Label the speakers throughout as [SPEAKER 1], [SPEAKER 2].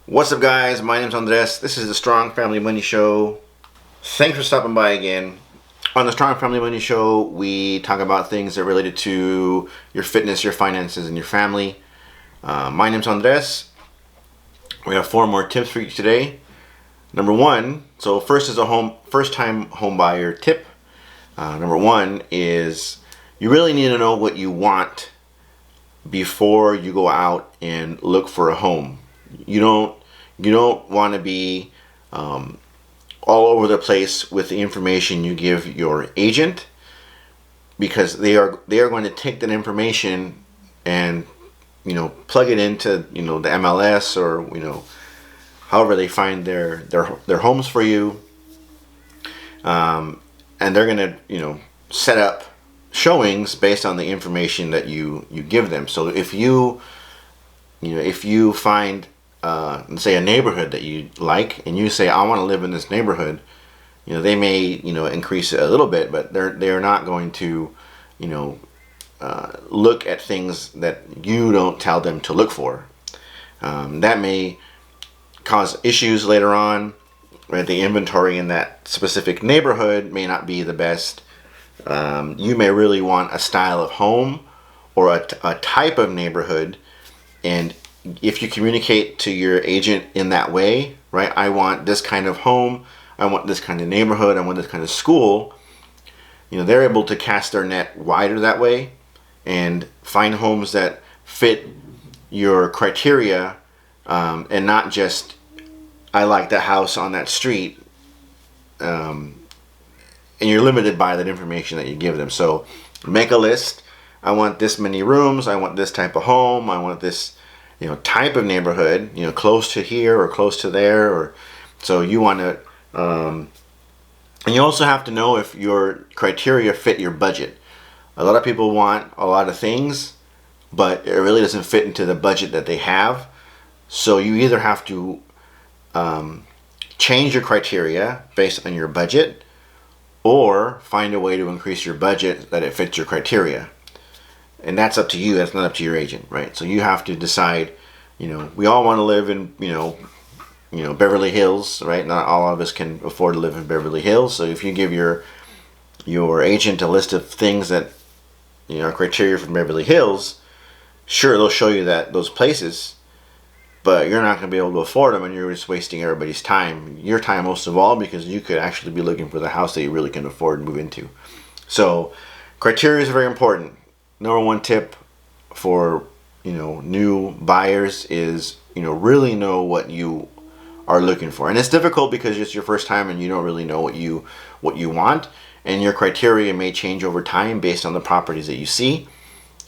[SPEAKER 1] What's up, guys? My name's Andres. This is the Strong Family Money Show. Thanks for stopping by again. On the Strong Family Money Show, we talk about things that are related to your fitness, your finances, and your family. My name's Andres. We have 4 more tips for you today. Number 1, so first is a first-time home buyer tip. Number 1 is you really need to know what you want before you go out and look for a home. You don't want to be all over the place with the information you give your agent, because they are going to take that information and plug it into the MLS, or however they find their homes for you, and they're going to set up showings based on the information that you give them. So if you find say a neighborhood that you like, and you say, I want to live in this neighborhood, they may increase it a little bit, but they're not going to look at things that you don't tell them to look for. That may cause issues later on, right? The inventory in that specific neighborhood may not be the best. You may really want a style of home or a type of neighborhood, and if you communicate to your agent in that way, right? I want this kind of home, I want this kind of neighborhood, I want this kind of school. They're able to cast their net wider that way and find homes that fit your criteria, and not just, I like that house on that street, and you're limited by that information that you give them. So make a list. I want this many rooms, I want this type of home, I want this type of neighborhood, close to here or close to there, or so you want to, and you also have to know if your criteria fit your budget. A lot of people want a lot of things, but it really doesn't fit into the budget that they have. So you either have to change your criteria based on your budget, or find a way to increase your budget that it fits your criteria. And that's up to you. That's not up to your agent, right? So you have to decide. We all want to live in Beverly Hills, right? Not all of us can afford to live in Beverly Hills. So if you give your agent a list of things that are criteria for Beverly Hills, sure, they'll show you those places, but you're not going to be able to afford them, and you're just wasting everybody's time. Your time most of all, because you could actually be looking for the house that you really can afford and move into. So criteria is very important. Number 1 tip for new buyers is really know what you are looking for. And it's difficult because it's your first time and you don't really know what you want, and your criteria may change over time based on the properties that you see.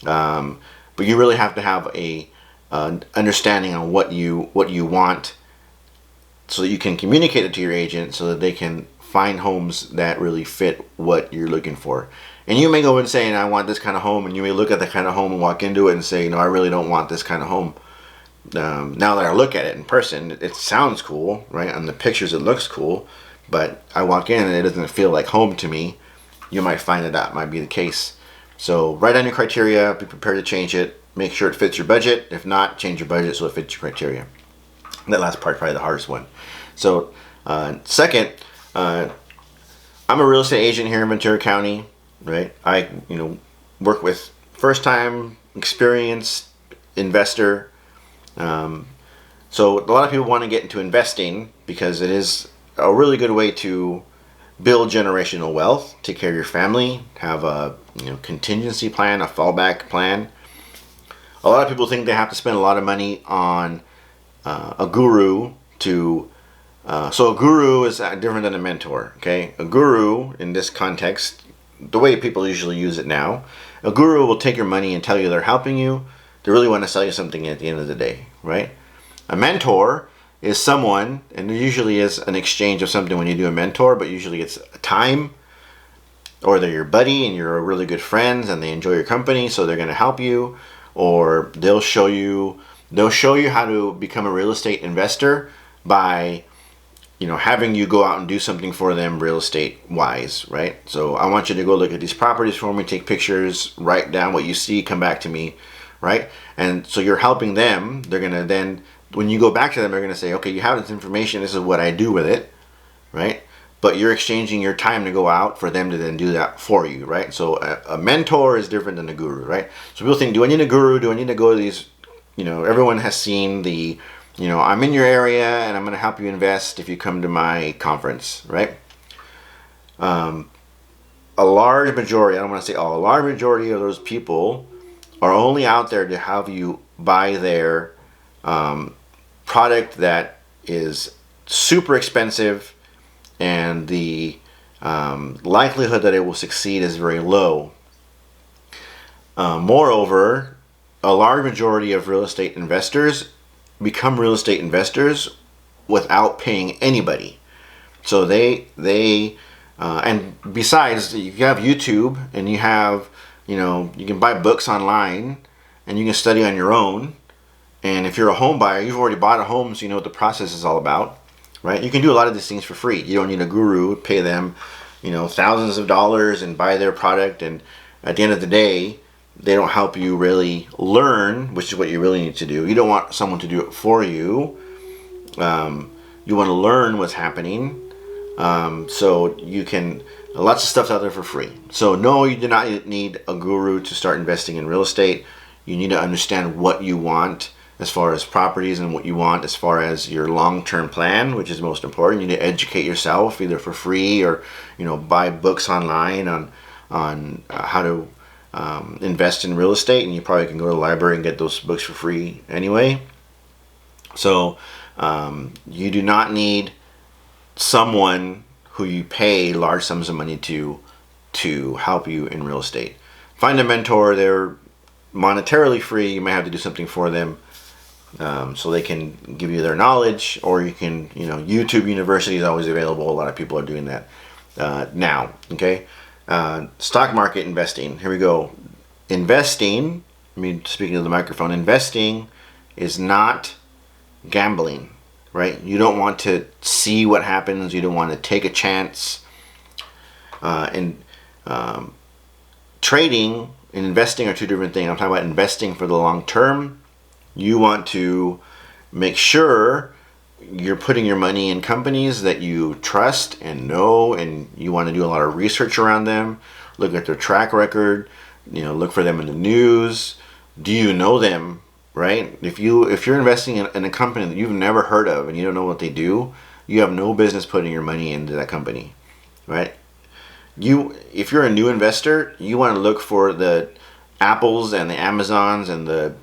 [SPEAKER 1] But you really have to have a understanding on what you want, so that you can communicate it to your agent, so that they can find homes that really fit what you're looking for. And you may go in saying, I want this kind of home, and you may look at that kind of home and walk into it and say, I really don't want this kind of home. Now that I look at it in person, it sounds cool, right? On the pictures it looks cool, but I walk in and it doesn't feel like home to me. You might find that might be the case. So write down your criteria, be prepared to change it, make sure it fits your budget. If not, change your budget so it fits your criteria. And that last part is probably the hardest one. So second, I'm a real estate agent here in Ventura County, right? I work with first-time experienced investor. So a lot of people want to get into investing because it is a really good way to build generational wealth, take care of your family, have a contingency plan, a fallback plan. A lot of people think they have to spend a lot of money on a guru to. So a guru is different than a mentor. Okay, a guru in this context, the way people usually use it now, a guru will take your money and tell you they're helping you. They really want to sell you something at the end of the day, right? A mentor is someone, and there usually is an exchange of something when you do a mentor, but usually it's time, or they're your buddy and you're really good friends and they enjoy your company, so they're going to help you, or they'll show you how to become a real estate investor by having you go out and do something for them real estate wise, right? So I want you to go look at these properties for me, take pictures, write down what you see, come back to me, right? And so you're helping them. They're going to then when you go back to them, they're going to say, okay, you have this information. This is what I do with it, right? But you're exchanging your time to go out for them to then do that for you, right? So a mentor is different than a guru, right? So people think, do I need a guru? Do I need to go to these, everyone has seen the, I'm in your area and I'm going to help you invest if you come to my conference, right? A large majority, I don't want to say all, a large majority of those people are only out there to have you buy their product that is super expensive, and the likelihood that it will succeed is very low. Moreover, a large majority of real estate investors become real estate investors without paying anybody. So and besides, you have YouTube, and you have, you can buy books online, and you can study on your own. And if you're a home buyer, you've already bought a home, so you know what the process is all about, right? You can do a lot of these things for free. You don't need a guru, pay them, thousands of dollars and buy their product. And at the end of the day, they don't help you really learn, which is what you really need to do. You don't want someone to do it for you. You want to learn what's happening. So you can, lots of stuff's out there for free. So no, you do not need a guru to start investing in real estate. You need to understand what you want as far as properties, and what you want as far as your long-term plan, which is most important. You need to educate yourself either for free or, buy books online on how to invest in real estate. And you probably can go to the library and get those books for free anyway. So you do not need someone who you pay large sums of money to help you in real estate. Find a mentor. They're monetarily free. You may have to do something for them, so they can give you their knowledge, or you can, YouTube University is always available. A lot of people are doing that now. Okay, stock market investing. Here we go. Investing. Speaking of the microphone, investing is not gambling. Right? You don't want to see what happens. You don't want to take a chance. Trading and investing are two different things. I'm talking about investing for the long term. You want to make sure you're putting your money in companies that you trust and know, and you want to do a lot of research around them. Look at their track record. Look for them in the news. Do you know them? Right? If you're investing in a company that you've never heard of and you don't know what they do, you have no business putting your money into that company, right? If you're a new investor, you want to look for the Apples and the Amazons and the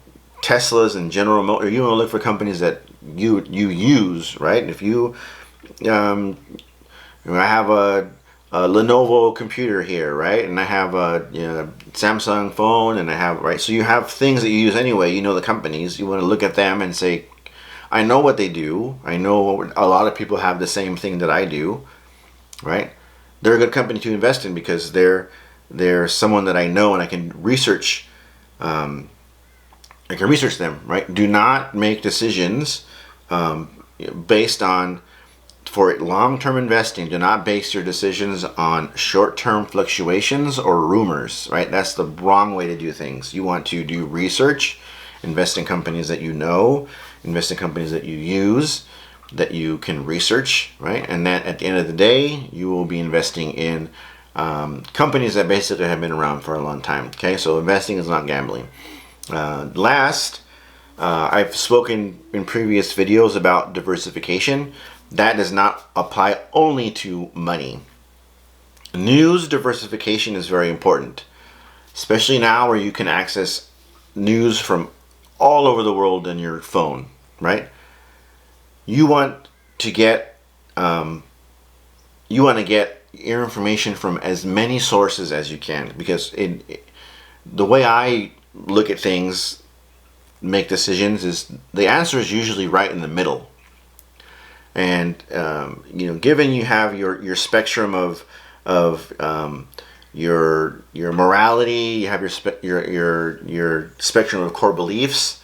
[SPEAKER 1] Teslas and General Motors. You want to look for companies that you use, right? If I have a Lenovo computer here, right? And I have a Samsung phone, and I have, right? So you have things that you use anyway. You know the companies. You want to look at them and say, I know what they do. I know a lot of people have the same thing that I do, right? They're a good company to invest in because they're someone that I know, and I can research. I can research them, right? Do not make decisions based on. For long-term investing, do not base your decisions on short-term fluctuations or rumors, right? That's the wrong way to do things. You want to do research, invest in companies that you know, invest in companies that you use, that you can research, right? And that at the end of the day, you will be investing in companies that basically have been around for a long time, okay? So investing is not gambling. I've spoken in previous videos about diversification. That does not apply only to money. News diversification is very important, especially now where you can access news from all over the world in your phone, right? You want to get your information from as many sources as you can, because the way I look at things, make decisions, is the answer is usually right in the middle. And given you have your spectrum of your morality, you have your spectrum of core beliefs,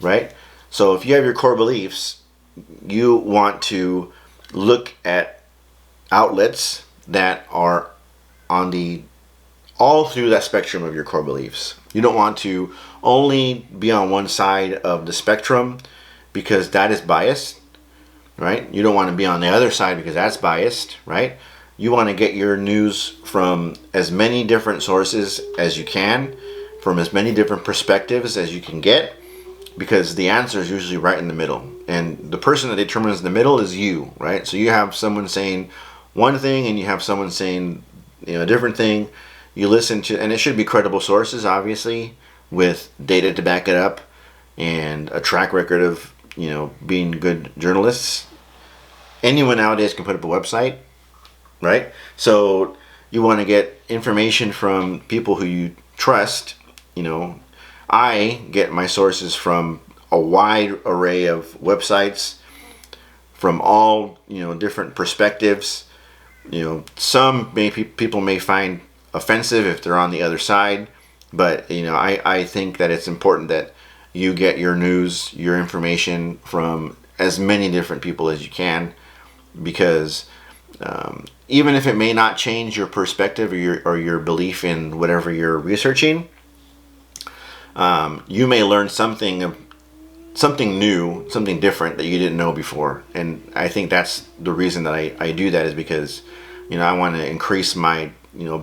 [SPEAKER 1] right? So if you have your core beliefs, you want to look at outlets that are all through that spectrum of your core beliefs. You don't want to only be on one side of the spectrum, because that is biased, right? You don't want to be on the other side because that's biased, right? You want to get your news from as many different sources as you can, from as many different perspectives as you can get, because the answer is usually right in the middle. And the person that determines the middle is you, right? So you have someone saying one thing and you have someone saying, a different thing. You listen to, and it should be credible sources, obviously, with data to back it up and a track record of, being good journalists. Anyone nowadays can put up a website, right? So you want to get information from people who you trust. I get my sources from a wide array of websites, from all different perspectives. Some people may find offensive if they're on the other side, but I think that it's important that you get your news, your information from as many different people as you can, because even if it may not change your perspective or your belief in whatever you're researching, you may learn something new, something different that you didn't know before. And I think that's the reason that I do that, is because I want to increase my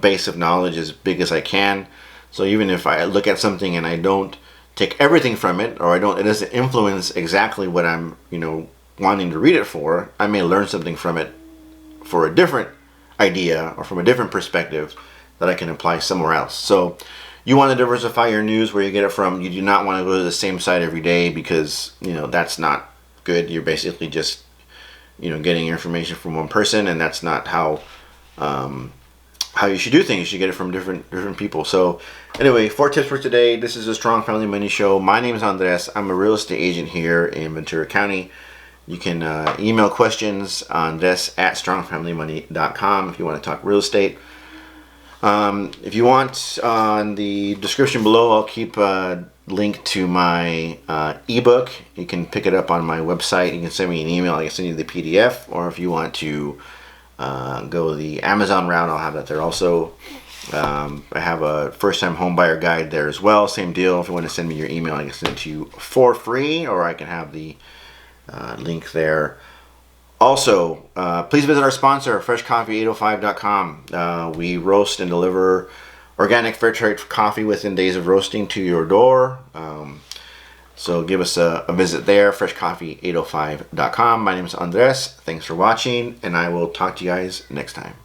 [SPEAKER 1] base of knowledge as big as I can. So even if I look at something and I don't take everything from it, or it doesn't influence exactly what I'm wanting to read it for, I may learn something from it for a different idea or from a different perspective that I can apply somewhere else. So you want to diversify your news where you get it from. You do not want to go to the same site every day, because that's not good. You're basically just getting information from one person, and that's not how you should do things. You should get it from different people. So anyway, 4 tips for today. This is a Strong Family Money Show. My name is Andres. I'm a real estate agent here in Ventura County. You can email questions on strongfamilymoney.com if you want to talk real estate. If you want, on the description below, I'll keep a link to my ebook. You can pick it up on my website. You can send me an email. I can send you the PDF. Or if you want to go the Amazon route, I'll have that there also. I have a first-time homebuyer guide there as well. Same deal. If you want to send me your email, I can send it to you for free, or I can have the link there. Also, please visit our sponsor, freshcoffee805.com. We roast and deliver organic fair trade coffee within days of roasting to your door. So give us a visit there, freshcoffee805.com. My name is Andres. Thanks for watching, and I will talk to you guys next time.